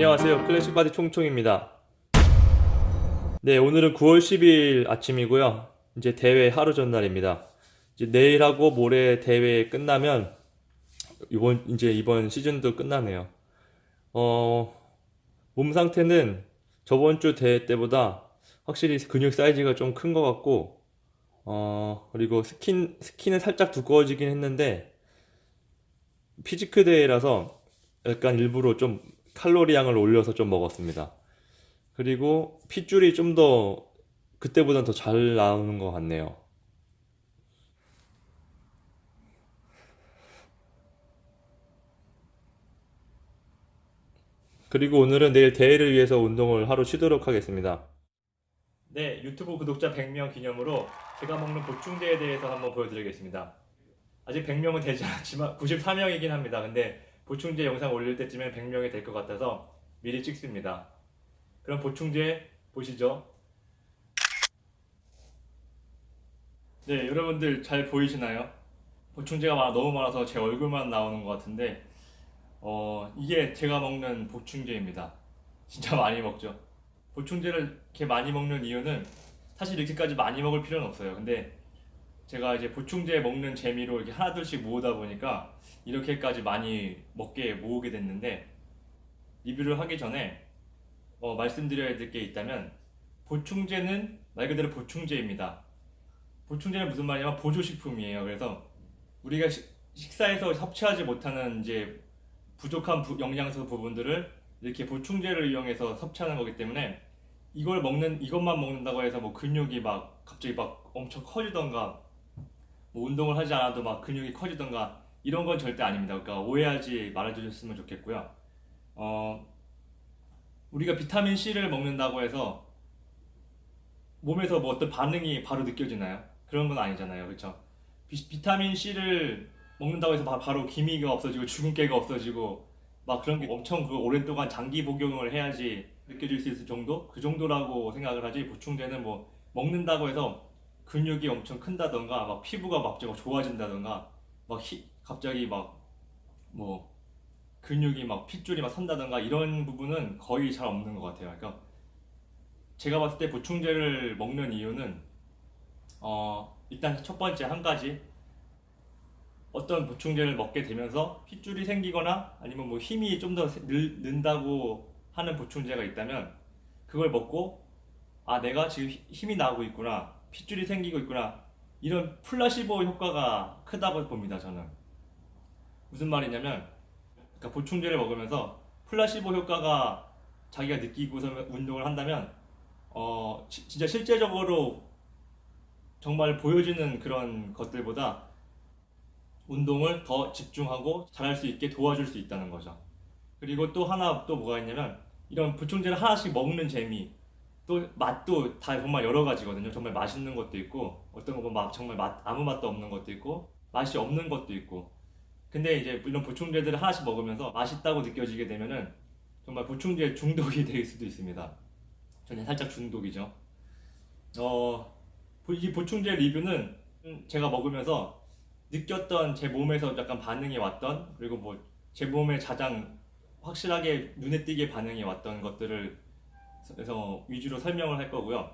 안녕하세요. 클래식 바디 총총입니다. 네, 오늘은 9월 10일 아침이고요. 이제 대회 하루 전날입니다. 이제 내일하고 모레 대회 끝나면 이번 시즌도 끝나네요. 어, 몸 상태는 저번 주 대회 때보다 확실히 근육 사이즈가 좀 큰 것 같고, 그리고 스킨은 살짝 두꺼워지긴 했는데, 피지크 대회라서 약간 일부러 좀 칼로리 양을 올려서 좀 먹었습니다. 그리고 핏줄이 좀 더 그때보단 더 잘 나오는 것 같네요. 그리고 오늘은 내일 대회를 위해서 운동을 하루 쉬도록 하겠습니다. 네, 유튜브 구독자 100명 기념으로 제가 먹는 보충제에 대해서 한번 보여드리겠습니다. 아직 100명은 되지 않았지만 94명이긴 합니다. 근데 보충제 영상 올릴 때쯤엔 100명이 될 것 같아서 미리 찍습니다. 그럼 보충제 보시죠. 네, 여러분들 잘 보이시나요? 보충제가 너무 많아서 제 얼굴만 나오는 것 같은데 이게 제가 먹는 보충제입니다. 진짜 많이 먹죠. 보충제를 이렇게 많이 먹는 이유는 사실 이렇게까지 많이 먹을 필요는 없어요. 근데 제가 이제 보충제 먹는 재미로 이렇게 하나둘씩 모으다 보니까 이렇게까지 많이 먹게 모으게 됐는데, 리뷰를 하기 전에 말씀드려야 될 게 있다면, 보충제는 말 그대로 보충제입니다. 보충제는 무슨 말이냐면 보조식품이에요. 그래서 우리가 식사에서 섭취하지 못하는 이제 부족한 영양소 부분들을 이렇게 보충제를 이용해서 섭취하는 거기 때문에, 이것만 먹는다고 해서 뭐 근육이 막 갑자기 막 엄청 커지던가, 뭐 운동을 하지 않아도 막 근육이 커지던가 이런 건 절대 아닙니다. 그러니까 오해하지 말아주셨으면 좋겠고요. 어, 우리가 비타민 C를 먹는다고 해서 몸에서 뭐 어떤 반응이 바로 느껴지나요? 그런 건 아니잖아요. 그렇죠? 비타민 C를 먹는다고 해서 바로 기미가 없어지고 주근깨가 없어지고 막 그런 게 엄청 오랜 동안 장기 복용을 해야지 느껴질 수 있을 정도? 그 정도라고 생각을 하지, 보충제는 뭐 먹는다고 해서 근육이 엄청 큰다던가 막 피부가 막 좋아진다던가 막 갑자기 막 뭐 근육이 막 핏줄이 막 선다던가 이런 부분은 거의 잘 없는 것 같아요. 그러니까 제가 봤을 때 보충제를 먹는 이유는 일단 첫 번째 한 가지, 어떤 보충제를 먹게 되면서 핏줄이 생기거나 아니면 뭐 힘이 좀 더 는다고 하는 보충제가 있다면, 그걸 먹고 아 내가 지금 힘이 나고 있구나, 핏줄이 생기고 있구나, 이런 플라시보 효과가 크다고 봅니다. 저는 무슨 말이냐면, 그러니까 보충제를 먹으면서 플라시보 효과가 자기가 느끼고서 운동을 한다면 진짜 실제적으로 정말 보여지는 그런 것들보다 운동을 더 집중하고 잘할 수 있게 도와줄 수 있다는 거죠. 그리고 또 하나 또 뭐가 있냐면, 이런 보충제를 하나씩 먹는 재미, 또 맛도 다 정말 여러 가지거든요. 정말 맛있는 것도 있고, 어떤 거 보면 정말 아무 맛도 없는 것도 있고, 맛이 없는 것도 있고. 근데 이제 이런 보충제들을 하나씩 먹으면서 맛있다고 느껴지게 되면은 정말 보충제 중독이 될 수도 있습니다. 저는 살짝 중독이죠. 이 보충제 리뷰는 제가 먹으면서 느꼈던, 제 몸에서 약간 반응이 왔던, 그리고 뭐 제 몸에 가장 확실하게 눈에 띄게 반응이 왔던 것들을 그래서 위주로 설명을 할 거고요.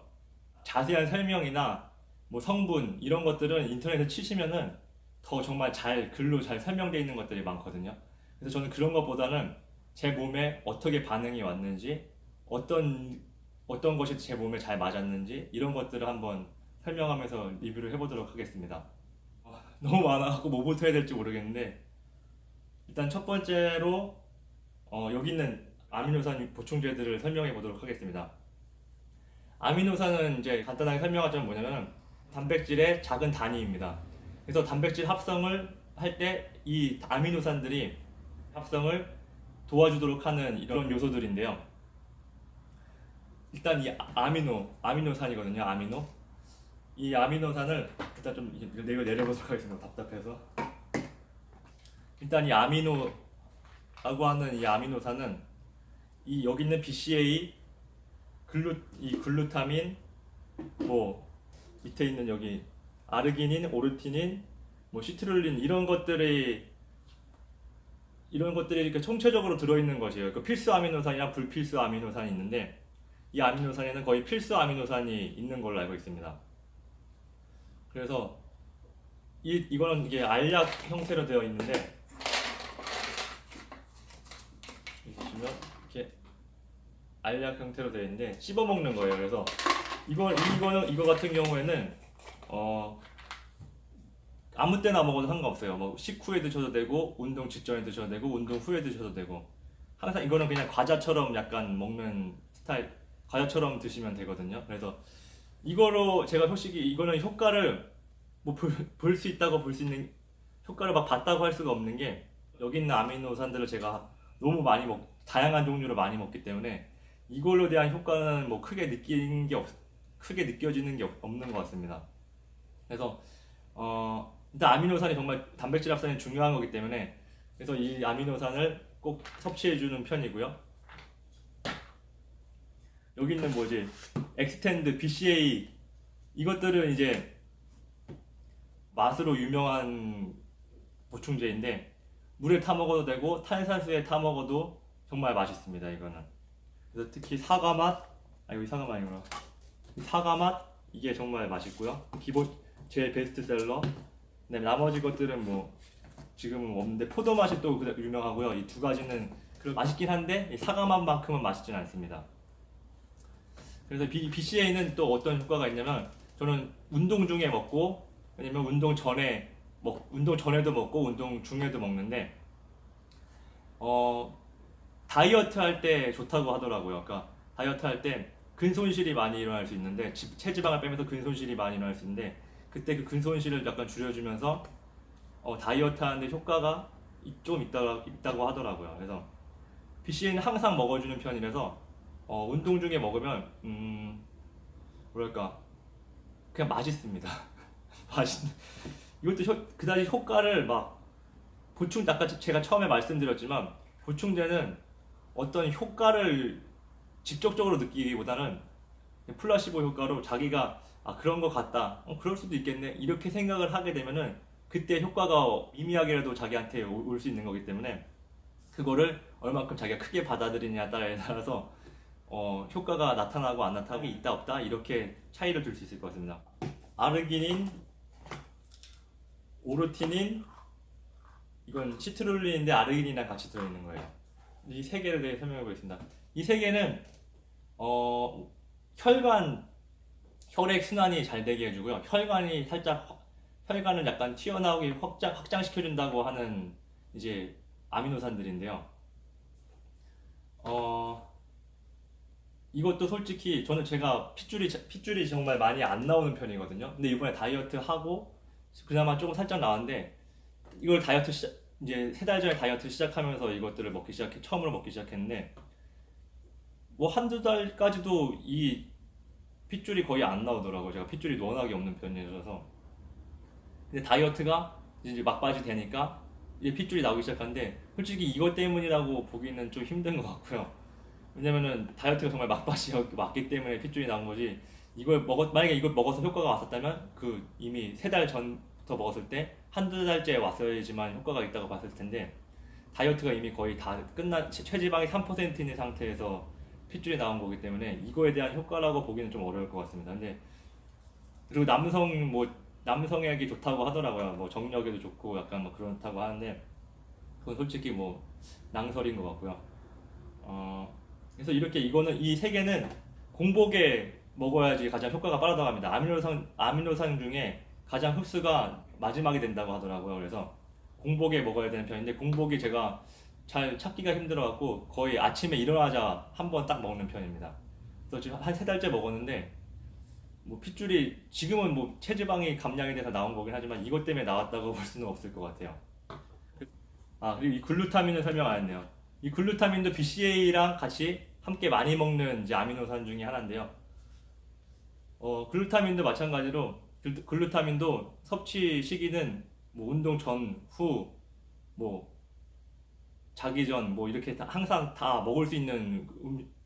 자세한 설명이나 뭐 성분 이런 것들은 인터넷에 치시면은 더 정말 글로 잘 설명되어 있는 것들이 많거든요. 그래서 저는 그런 것보다는 제 몸에 어떻게 반응이 왔는지, 어떤 것이 제 몸에 잘 맞았는지 이런 것들을 한번 설명하면서 리뷰를 해보도록 하겠습니다. 너무 많아갖고 뭐부터 해야 될지 모르겠는데, 일단 첫 번째로 여기 있는 아미노산 보충제들을 설명해 보도록 하겠습니다. 아미노산은 이제 간단하게 설명하자면 뭐냐면 단백질의 작은 단위입니다. 그래서 단백질 합성을 할 때 이 아미노산들이 합성을 도와주도록 하는 이런 요소들인데요. 일단 이 아미노산이거든요. 이 아미노산을 일단 좀 내려보도록 하겠습니다. 답답해서. 일단 이 아미노라고 하는 이 아미노산은 여기 있는 BCA, 이 글루타민, 뭐 밑에 있는 여기 아르기닌, 오르티닌, 뭐 시트룰린, 이런 것들이 이렇게 총체적으로 들어있는 것이에요. 그 필수 아미노산이랑 불필수 아미노산이 있는데 이 아미노산에는 거의 필수 아미노산이 있는 걸로 알고 있습니다. 그래서 이거는 이게 알약 형태로 되어 있는데 보시면 이렇게 알약 형태로 되어 있는데 씹어 먹는 거예요. 그래서 이거 같은 경우에는 아무 때나 먹어도 상관없어요. 뭐 식후에 드셔도 되고 운동 직전에 드셔도 되고 운동 후에 드셔도 되고 항상 이거는 그냥 과자처럼 약간 먹는 스타일, 과자처럼 드시면 되거든요. 그래서 이거로 제가 솔직히 이거는 효과를 뭐 볼 수 있다고 볼 수 있는 효과를 막 봤다고 할 수가 없는 게 여기 있는 아미노산들을 제가 너무 많이 다양한 종류를 많이 먹기 때문에 이걸로 대한 효과는 뭐 크게 느껴지는 게 없는 것 같습니다. 그래서 일단 아미노산이 정말 단백질 합성이 중요한 거기 때문에 그래서 이 아미노산을 꼭 섭취해 주는 편이고요. 여기 있는 뭐지 엑스텐드, BCA 이것들은 이제 맛으로 유명한 보충제인데 물에 타 먹어도 되고 탄산수에 타 먹어도 정말 맛있습니다. 이거는 그래서 특히 사과 맛, 여기 사과 맛이구나. 사과 맛 이게 정말 맛있고요. 기본 제일 베스트셀러. 네, 나머지 것들은 뭐 지금은 없는데 포도 맛이 또 유명하고요. 이 두 가지는 맛있긴 한데 사과 맛만큼은 맛있진 않습니다. 그래서 BCA는 또 어떤 효과가 있냐면 저는 운동 중에 먹고 왜냐면 운동 전에도 먹고 운동 중에도 먹는데 다이어트 할 때 좋다고 하더라고요. 그러니까 다이어트 할 때 근손실이 많이 일어날 수 있는데 체지방을 빼면서 근손실이 많이 일어날 수 있는데 그때 그 근손실을 약간 줄여주면서 다이어트 하는데 효과가 좀 있다고 하더라고요. 그래서 BCA는 항상 먹어주는 편이라서 운동 중에 먹으면 뭐랄까 그냥 맛있습니다. 이것도 그다지 효과를 막 아까 제가 처음에 말씀드렸지만 보충제는 어떤 효과를 직접적으로 느끼기보다는 플라시보 효과로 자기가 그런 것 같다, 그럴 수도 있겠네 이렇게 생각을 하게 되면은 그때 효과가 미미하게라도 자기한테 올 수 있는 거기 때문에 그거를 얼만큼 자기가 크게 받아들이냐에 따라서 효과가 나타나고 안 나타나고 있다 없다 이렇게 차이를 줄 수 있을 것 같습니다. 아르기닌, 오르티닌, 이건 시트룰린인데 아르기닌이랑 같이 들어있는 거예요. 이 세 개를 대해 설명해 보겠습니다. 이 세 개는 혈액 순환이 잘 되게 해주고요. 혈관을 약간 튀어나오게 확장시켜준다고 하는 이제 아미노산들인데요. 이것도 솔직히 제가 핏줄이 정말 많이 안 나오는 편이거든요. 근데 이번에 다이어트 하고 그나마 조금 살짝 나왔는데 이걸 이제 3달 전에 다이어트 시작하면서 이것들을 처음으로 먹기 시작했는데 뭐 한두 달까지도 이 핏줄이 거의 안 나오더라고요. 제가 핏줄이 워낙에 없는 편이라서. 근데 다이어트가 이제 막바지 되니까 이제 핏줄이 나오기 시작하는데 솔직히 이것 때문이라고 보기는 좀 힘든 것 같고요. 왜냐면은 다이어트가 정말 막바지 맞기 때문에 핏줄이 나온 거지. 만약에 이걸 먹어서 효과가 왔었다면 이미 3달 전부터 먹었을 때 한두 달째 왔어야지만 효과가 있다고 봤을 텐데 다이어트가 이미 거의 다 체지방이 3% 있는 상태에서 핏줄이 나온 거기 때문에 이거에 대한 효과라고 보기는 좀 어려울 것 같습니다. 근데 그리고 남성에게 좋다고 하더라고요. 뭐 정력에도 좋고 약간 뭐 그렇다고 하는데 그건 솔직히 뭐 낭설인 것 같고요. 그래서 이 세 개는 공복에 먹어야지 가장 효과가 빠르다고 합니다. 아미노산 중에 가장 흡수가 마지막에 된다고 하더라고요. 그래서 공복에 먹어야 되는 편인데 공복이 제가 잘 찾기가 힘들어갖고 거의 아침에 일어나자 한 번 딱 먹는 편입니다. 그래서 지금 한 3달째 먹었는데 뭐 핏줄이 지금은 뭐 체지방이 감량이 돼서 나온 거긴 하지만 이것 때문에 나왔다고 볼 수는 없을 것 같아요. 그리고 이 글루타민을 설명 안 했네요. 이 글루타민도 BCA랑 같이 함께 많이 먹는 이제 아미노산 중에 하나인데요. 글루타민도 마찬가지로 글루타민도 섭취 시기는 뭐 운동 전, 후, 뭐 자기 전, 뭐 이렇게 항상 다 먹을 수 있는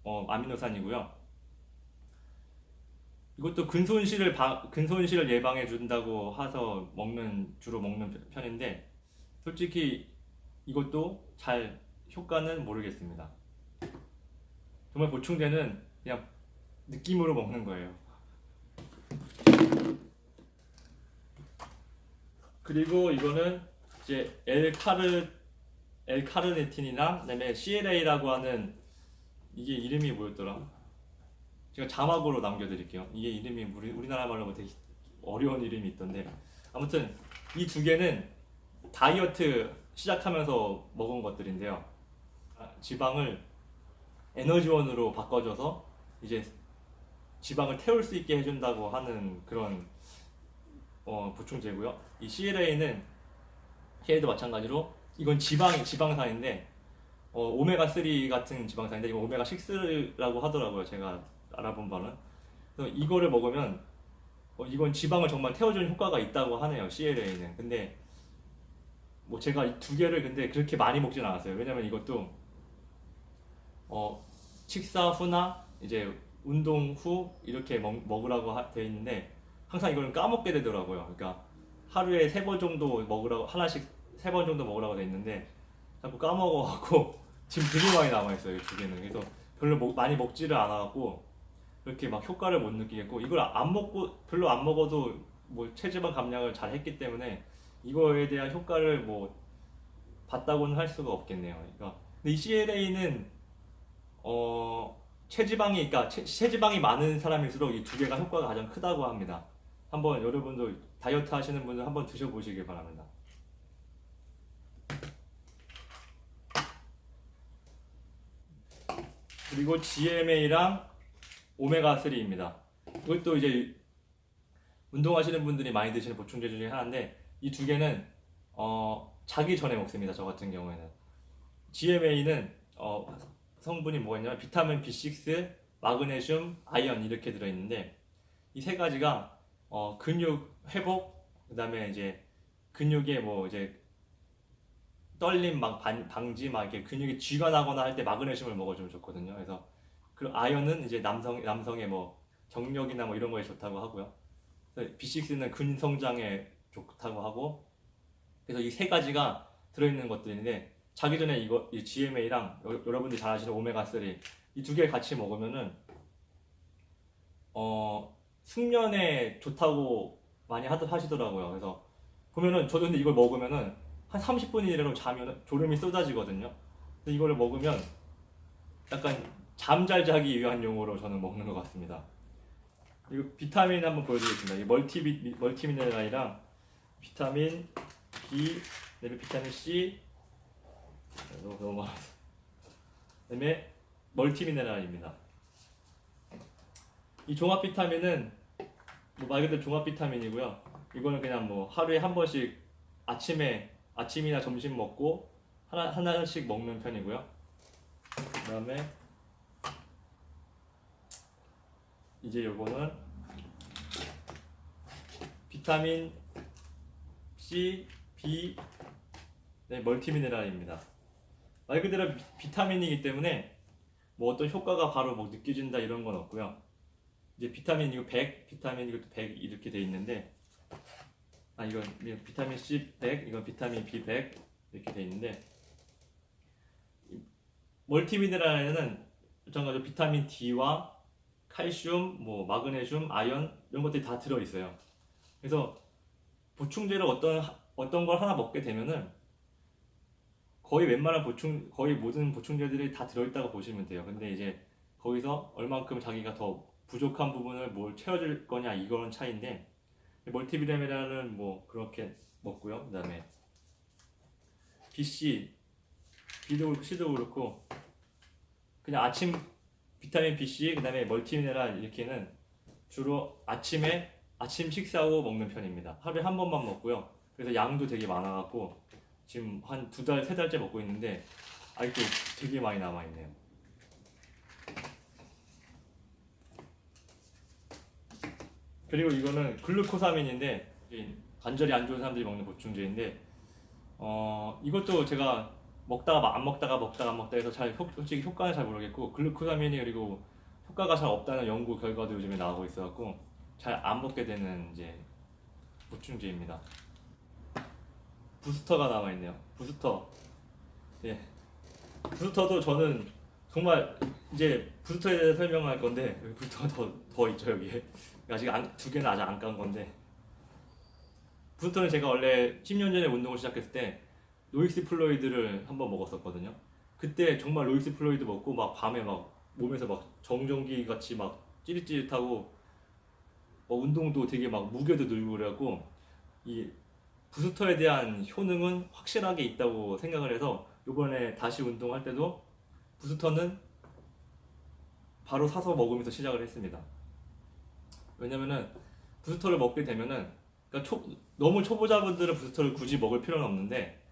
아미노산이고요. 이것도 근손실을 예방해 준다고 해서 주로 먹는 편인데 솔직히 이것도 잘 효과는 모르겠습니다. 정말 보충제는 그냥 느낌으로 먹는 거예요. 그리고 이거는 이제 L 카르니틴이나 그다음에 CLA라고 하는, 이게 이름이 뭐였더라? 제가 자막으로 남겨드릴게요. 이게 이름이 우리나라 말로 뭐 되게 어려운 이름이 있던데, 아무튼 이 두 개는 다이어트 시작하면서 먹은 것들인데요. 지방을 에너지원으로 바꿔줘서 이제 지방을 태울 수 있게 해준다고 하는 그런 보충제고요. 이 CLA도 마찬가지로 이건 지방산인데 오메가3 같은 지방산인데 이건 오메가6라고 하더라고요. 제가 알아본 바는. 그래서 이거를 먹으면 이건 지방을 정말 태워주는 효과가 있다고 하네요. CLA는. 근데 뭐 제가 이 두 개를 근데 그렇게 많이 먹진 않았어요. 왜냐면 이것도 식사 후나 이제 운동 후 이렇게 먹으라고 돼 있는데 항상 이거는 까먹게 되더라고요. 그러니까 하루에 3번 정도 먹으라고, 하나씩 3번 정도 먹으라고 돼 있는데 자꾸 까먹어갖고 지금 되게 많이 남아있어요. 이 두 개는. 그래서 별로 많이 먹지를 않아갖고 그렇게 막 효과를 못 느끼겠고, 이걸 안 먹고 별로 안 먹어도 뭐 체지방 감량을 잘 했기 때문에 이거에 대한 효과를 뭐 봤다고는 할 수가 없겠네요. 그러니까 근데 이 CLA는 체지방이 많은 사람일수록 이 두 개가 효과가 가장 크다고 합니다. 한번 여러분도 다이어트 하시는 분들 한번 드셔보시길 바랍니다. 그리고 GMA랑 오메가3입니다. 이것도 이제 운동하시는 분들이 많이 드시는 보충제 중에 하나인데 이 두 개는 자기 전에 먹습니다. 저 같은 경우에는. GMA는 성분이 뭐가 있냐면 비타민 B6, 마그네슘, 아연 이렇게 들어있는데 이 세 가지가 근육 회복, 그다음에 이제 근육에 뭐 이제 떨림 방지, 막 이렇게 근육이 쥐가 나거나 할 때 마그네슘을 먹어주면 좋거든요. 그래서 그 아연은 이제 남성의 뭐 정력이나 뭐 이런 거에 좋다고 하고요. B6는 근 성장에 좋다고 하고, 그래서 이 세 가지가 들어있는 것들인데 자기 전에 이 GMA랑 여러분들이 잘 아시는 오메가3 이 두 개 같이 먹으면은 숙면에 좋다고 많이 하시더라고요. 그래서 보면은 저도 근데 이걸 먹으면은 한 30분이라도 자면 졸음이 쏟아지거든요. 근데 이거를 먹으면 약간 잠 잘 자기 위한 용어로 저는 먹는 것 같습니다. 그리고 비타민 한번 보여드리겠습니다. 이 멀티미네랄이랑 비타민 B, 그다음에 비타민 C, 너무 많아서. 그다음에 멀티미네랄입니다. 이 종합 비타민은 뭐 말 그대로 종합 비타민이고요. 이거는 그냥 뭐 하루에 한 번씩 아침이나 점심 먹고 하나씩 먹는 편이고요. 그다음에 이제 요거는 비타민 C, B, 네, 멀티미네랄입니다. 말 그대로 비타민이기 때문에 뭐 어떤 효과가 바로 뭐 느껴진다 이런 건 없고요. 이제 비타민 이거 100, 비타민 이것도 100 이렇게 돼 있는데, 이건 비타민 C 100, 이건 비타민 B 100 이렇게 돼 있는데, 멀티미네랄에는 마찬가지로 비타민 D와 칼슘, 뭐 마그네슘, 아연 이런 것들이 다 들어 있어요. 그래서 보충제를 어떤 걸 하나 먹게 되면은 거의 모든 보충제들이 다 들어있다고 보시면 돼요. 근데 이제 거기서 얼만큼 자기가 더 부족한 부분을 뭘 채워줄 거냐 이거는 차이인데, 멀티비타민은 뭐 그렇게 먹고요. 그 다음에 B도 그렇고 C도 그렇고 그냥 아침 비타민 BC, 그 다음에 멀티미네랄 이렇게는 주로 아침 식사 후 먹는 편입니다. 하루에 한 번만 먹고요. 그래서 양도 되게 많아갖고 지금 한 2달, 3달째 먹고 있는데 아직도 되게 많이 남아있네요. 그리고 이거는 글루코사민인데 관절이 안 좋은 사람들이 먹는 보충제인데 이것도 제가 먹다가 안 먹다가 해서 솔직히 효과는 잘 모르겠고, 글루코사민이 그리고 효과가 잘 없다는 연구 결과도 요즘에 나오고 있어갖고 잘 안 먹게 되는 이제 보충제입니다. 부스터가 남아있네요. 부스터 네. 부스터도 저는 정말 이제 부스터에 대해 설명할 건데 여기 부스터가 더 있죠 여기에. 아직 두 개는 아직 안 깐 건데 부스터는 제가 원래 10년 전에 운동을 시작했을 때 노익스 플로이드를 한번 먹었었거든요. 그때 정말 노익스 플로이드 먹고 막 밤에 막 몸에서 막 정전기 같이 막 찌릿찌릿하고 운동도 되게 막 무게도 늘고 그래갖고 이 부스터에 대한 효능은 확실하게 있다고 생각을 해서 이번에 다시 운동할 때도 부스터는 바로 사서 먹으면서 시작을 했습니다. 왜냐면은 부스터를 먹게 되면은 그러니까 너무 초보자분들은 부스터를 굳이 먹을 필요는 없는데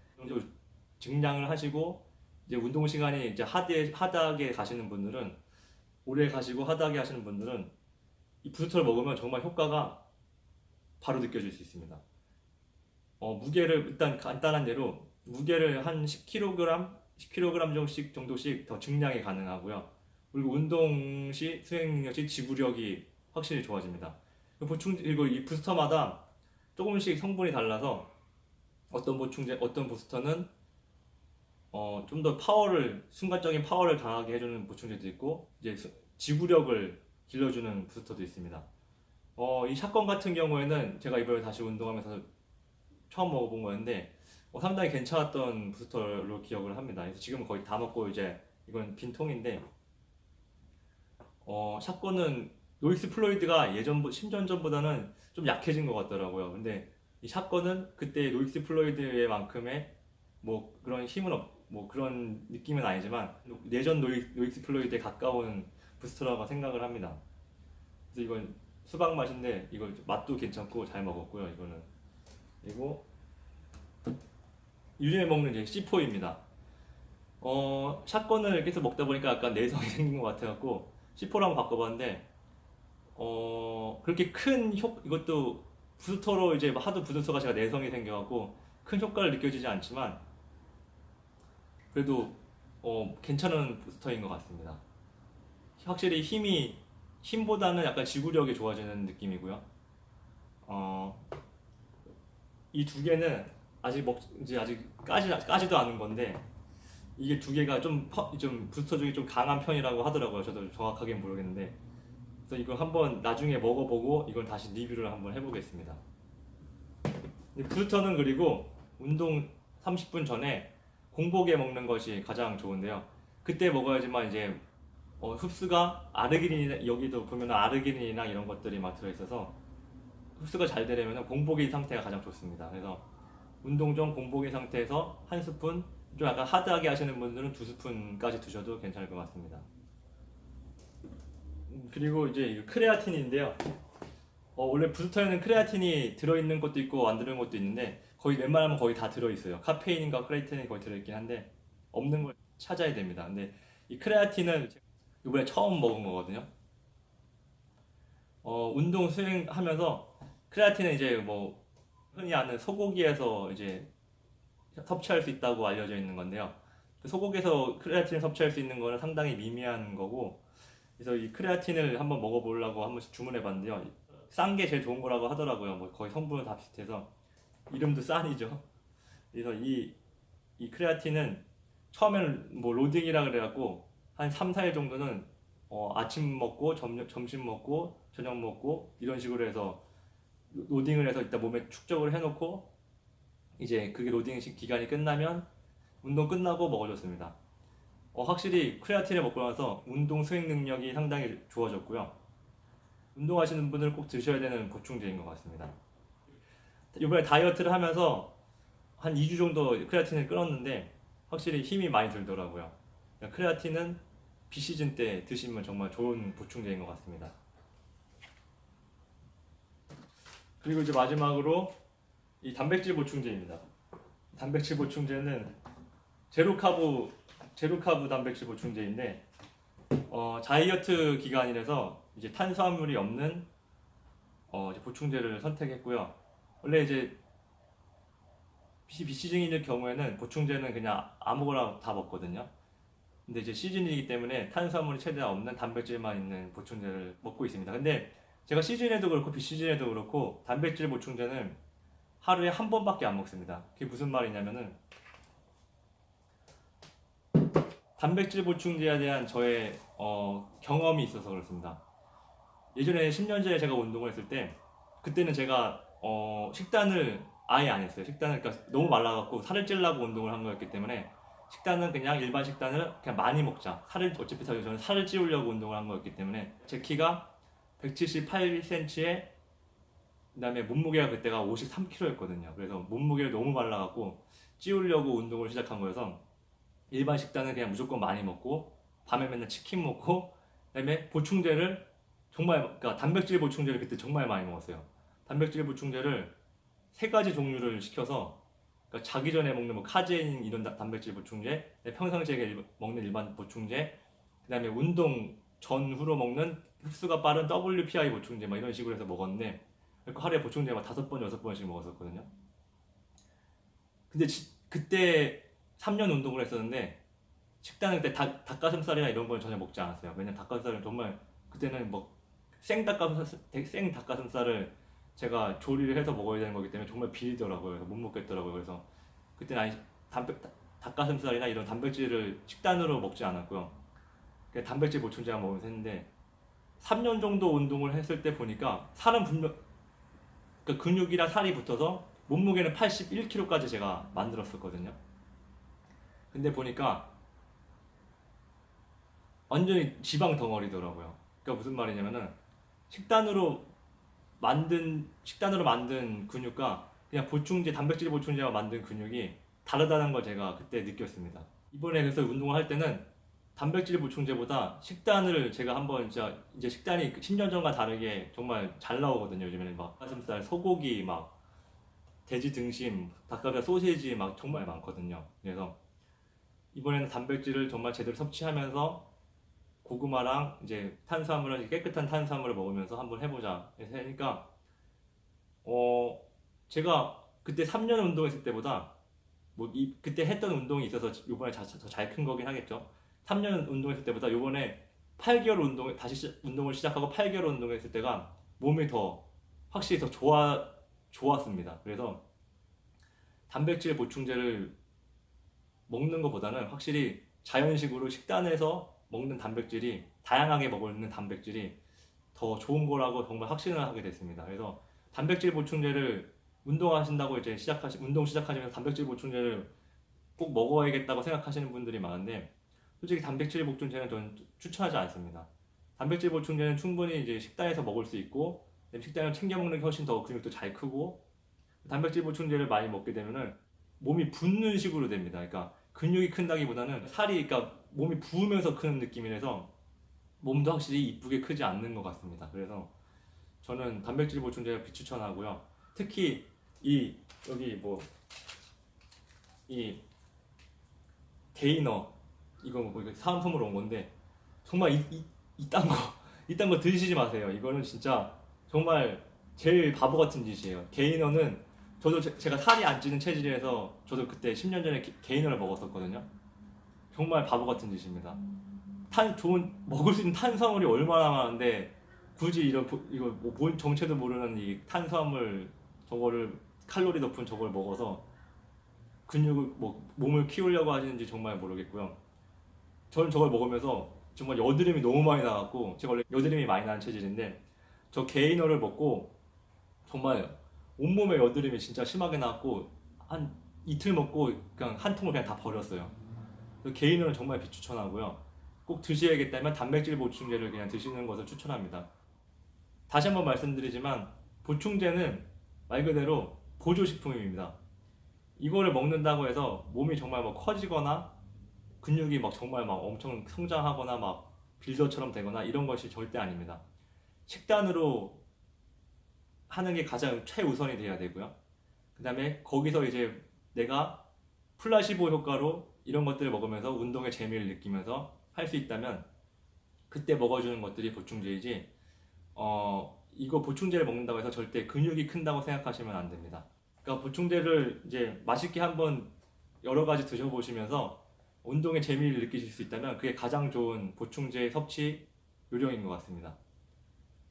증량을 하시고 이제 운동 시간이 이제 하드하게 가시는 분들은 오래 가시고 하드하게 하시는 분들은 이 부스터를 먹으면 정말 효과가 바로 느껴질 수 있습니다. 무게를 일단 간단한 예로 무게를 한 10kg 정도씩 더 증량이 가능하고요. 그리고 운동 시 수행 능력이 지구력이 확실히 좋아집니다. 그리고 이 부스터마다 조금씩 성분이 달라서 어떤 부스터는 좀 더 순간적인 파워를 강하게 해주는 보충제도 있고 이제 지구력을 길러주는 부스터도 있습니다. 이 샷건 같은 경우에는 제가 이번에 다시 운동하면서 처음 먹어본 거였는데 상당히 괜찮았던 부스터로 기억을 합니다. 그래서 지금 거의 다 먹고 이제 이건 빈 통인데 샷건은 노이스 플로이드가 10년 전보다는 좀 약해진 것 같더라고요. 근데 이 샷건은 그때 노이스 플로이드의 만큼의 뭐 그런 뭐 그런 느낌은 아니지만 예전 노이스 플로이드에 가까운 부스터라고 생각을 합니다. 그래서 이건 수박 맛인데 이거 맛도 괜찮고 잘 먹었고요. 이거는 그리고 요즘에 먹는 이제 C4입니다. 샷건을 계속 먹다 보니까 약간 내성이 생긴 것 같아갖고 C4로 한번 바꿔봤는데 그렇게 이것도 부스터로 이제 하도 부스터가 제가 내성이 생겨갖고 큰 효과를 느껴지지 않지만 그래도 괜찮은 부스터인 것 같습니다. 확실히 힘보다는 약간 지구력이 좋아지는 느낌이고요. 이 두 개는 이제 아직 까지도 않은 건데 이게 두 개가 좀 부스터 중에 좀 강한 편이라고 하더라고요. 저도 정확하게 모르겠는데 그래서 이거 한번 나중에 먹어보고 이건 다시 리뷰를 한번 해보겠습니다. 부스터는 그리고 운동 30분 전에 공복에 먹는 것이 가장 좋은데요. 그때 먹어야지만 이제 흡수가 여기도 보면 아르기닌이나 이런 것들이 막 들어있어서 흡수가 잘 되려면 공복의 상태가 가장 좋습니다. 그래서 운동 전 공복의 상태에서 한 스푼, 좀 약간 하드하게 하시는 분들은 두 스푼까지 드셔도 괜찮을 것 같습니다. 그리고 이제 크레아틴인데요. 원래 부스터에는 크레아틴이 들어있는 것도 있고 안 들어있는 것도 있는데 웬만하면 거의 다 들어있어요. 카페인과 크레아틴이 거의 들어있긴 한데 없는 걸 찾아야 됩니다. 근데 이 크레아틴은 이번에 처음 먹은 거거든요. 운동 수행하면서 크레아틴은 이제 뭐 흔히 아는 소고기에서 이제 섭취할 수 있다고 알려져 있는 건데요. 소고기에서 크레아틴을 섭취할 수 있는 거는 상당히 미미한 거고, 그래서 이 크레아틴을 한번 먹어보려고 한 번씩 주문해 봤는데요. 싼 게 제일 좋은 거라고 하더라고요. 뭐 거의 성분은 다 비슷해서 이름도 싼이죠. 그래서 이 크레아틴은 처음에는 뭐 로딩이라 그래갖고 한 3, 4일 정도는 아침 먹고 점심 먹고 저녁 먹고 이런 식으로 해서 로딩을 해서 일단 몸에 축적을 해놓고 이제 그게 로딩 기간이 끝나면 운동 끝나고 먹어줬습니다. 확실히 크레아틴을 먹고 나서 운동 수행 능력이 상당히 좋아졌고요. 운동하시는 분들은 꼭 드셔야 되는 보충제인 것 같습니다. 이번에 다이어트를 하면서 한 2주 정도 크레아틴을 끊었는데 확실히 힘이 많이 들더라고요. 크레아틴은 비시즌 때 드시면 정말 좋은 보충제인 것 같습니다. 그리고 이제 마지막으로 이 단백질 보충제입니다. 단백질 보충제는 제로카브 단백질 보충제인데 다이어트 기간이라서 이제 탄수화물이 없는 이제 보충제를 선택했고요. 원래 이제 비시즌일 경우에는 보충제는 그냥 아무거나 다 먹거든요. 근데 이제 시즌이기 때문에 탄수화물이 최대한 없는 단백질만 있는 보충제를 먹고 있습니다. 근데 제가 시즌에도 그렇고 비시즌에도 그렇고 단백질 보충제는 하루에 한 번밖에 안 먹습니다. 그게 무슨 말이냐면은 단백질 보충제에 대한 저의 경험이 있어서 그렇습니다. 예전에 10년 전에 제가 운동을 했을 때 그때는 제가 식단을 아예 안 했어요. 식단을 그러니까 너무 말라갖고 살을 찌려고 운동을 한 거였기 때문에 식단은 그냥 일반 식단을 그냥 많이 먹자. 살을 어차피 저는 살을 찌우려고 운동을 한 거였기 때문에 제 키가 178cm에 그다음에 몸무게가 그때가 53kg였거든요. 그래서 몸무게를 너무 말라갖고 찌우려고 운동을 시작한 거여서 일반 식단은 그냥 무조건 많이 먹고 밤에 맨날 치킨 먹고 그다음에 보충제를 정말 그러니까 단백질 보충제를 그때 정말 많이 먹었어요. 단백질 보충제를 세 가지 종류를 시켜서 그러니까 자기 전에 먹는 뭐 카제인 이런 단백질 보충제, 평상시에 먹는 일반 보충제, 그다음에 운동 전후로 먹는 흡수가 빠른 WPI 보충제 막 이런 식으로 해서 먹었는데 하루에 보충제 막 5번, 6번씩 먹었었거든요. 근데 그때 3년 운동을 했었는데 식단은 그때 닭가슴살이나 이런 걸 전혀 먹지 않았어요. 왜냐면 닭가슴살은 정말 그때는 뭐 생 닭가슴살을 제가 조리를 해서 먹어야 되는 거기 때문에 정말 비리더라고요. 그래서 못 먹겠더라고요. 그래서 그때는 아니 닭가슴살이나 이런 단백질을 식단으로 먹지 않았고요. 그냥 단백질 보충제만 먹으면서 했는데 3년 정도 운동을 했을 때 보니까 살은 분명 그러니까 근육이랑 살이 붙어서 몸무게는 81kg까지 제가 만들었었거든요. 근데 보니까 완전히 지방 덩어리더라고요. 그러니까 무슨 말이냐면은 식단으로 만든 근육과 그냥 보충제 단백질 보충제와 만든 근육이 다르다는 걸 제가 그때 느꼈습니다. 이번에 그래서 운동을 할 때는 단백질 보충제보다 식단을 제가 한번 진짜 이제 식단이 10년 전과 다르게 정말 잘 나오거든요. 요즘에는 막 가슴살, 소고기, 막 돼지 등심, 닭가슴살, 소세지 막 정말 많거든요. 그래서 이번에는 단백질을 정말 제대로 섭취하면서 고구마랑 이제 탄수화물을 깨끗한 탄수화물을 먹으면서 한번 해보자. 그래서 하니까 제가 그때 3년 운동했을 때보다 그때 했던 운동이 있어서 이번에 더 잘 큰 거긴 하겠죠. 3년 운동했을 때보다 요번에 8개월 다시 운동을 시작하고 8개월 운동했을 때가 몸이 더 확실히 더 좋았습니다. 그래서 단백질 보충제를 먹는 것보다는 확실히 자연식으로 식단에서 먹는 단백질이 다양하게 먹는 단백질이 더 좋은 거라고 정말 확신을 하게 됐습니다. 그래서 단백질 보충제를 운동하신다고 이제 운동 시작하시면서 단백질 보충제를 꼭 먹어야겠다고 생각하시는 분들이 많은데 솔직히 단백질 보충제는 저는 추천하지 않습니다. 단백질 보충제는 충분히 이제 식단에서 먹을 수 있고 식단을 챙겨 먹는 게 훨씬 더 근육도 잘 크고 단백질 보충제를 많이 먹게 되면은 몸이 붓는 식으로 됩니다. 그러니까 근육이 큰다기보다는 살이 그러니까 몸이 부으면서 크는 느낌이라서 몸도 확실히 이쁘게 크지 않는 것 같습니다. 그래서 저는 단백질 보충제를 비추천하고요. 특히 여기 이 게이너 이거 뭐 사은품으로 온 건데 정말 이딴 거 드시지 마세요. 이거는 진짜 정말 제일 바보 같은 짓이에요. 게이너는 저도 제가 살이 안 찌는 체질이라서 저도 그때 10년 전에 게이너를 먹었었거든요. 정말 바보 같은 짓입니다. 먹을 수 있는 탄수화물이 얼마나 많은데 굳이 이거 뭔 정체도 모르는 이 탄수화물 저거를 칼로리 높은 저걸 먹어서 근육을 몸을 키우려고 하시는지 정말 모르겠고요. 저는 저걸 먹으면서 정말 여드름이 너무 많이 나갖고 제가 원래 여드름이 많이 나는 체질인데 저 게이너를 먹고 정말 온몸에 여드름이 진짜 심하게 나왔고 한 이틀 먹고 그냥 한 통을 그냥 다 버렸어요. 게이너는 정말 비추천하고요. 꼭 드셔야겠다면 단백질 보충제를 그냥 드시는 것을 추천합니다. 다시 한번 말씀드리지만 보충제는 말 그대로 보조식품입니다. 이거를 먹는다고 해서 몸이 정말 커지거나 근육이 정말 엄청 성장하거나 빌더처럼 되거나 이런 것이 절대 아닙니다. 식단으로 하는 게 가장 최우선이 돼야 되고요. 그 다음에 거기서 이제 내가 플라시보 효과로 이런 것들을 먹으면서 운동의 재미를 느끼면서 할 수 있다면 그때 먹어주는 것들이 보충제이지 이거 보충제를 먹는다고 해서 절대 근육이 큰다고 생각하시면 안 됩니다. 그러니까 보충제를 이제 맛있게 한번 여러 가지 드셔보시면서 운동의 재미를 느끼실 수 있다면 그게 가장 좋은 보충제 섭취 요령인 것 같습니다.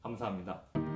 감사합니다.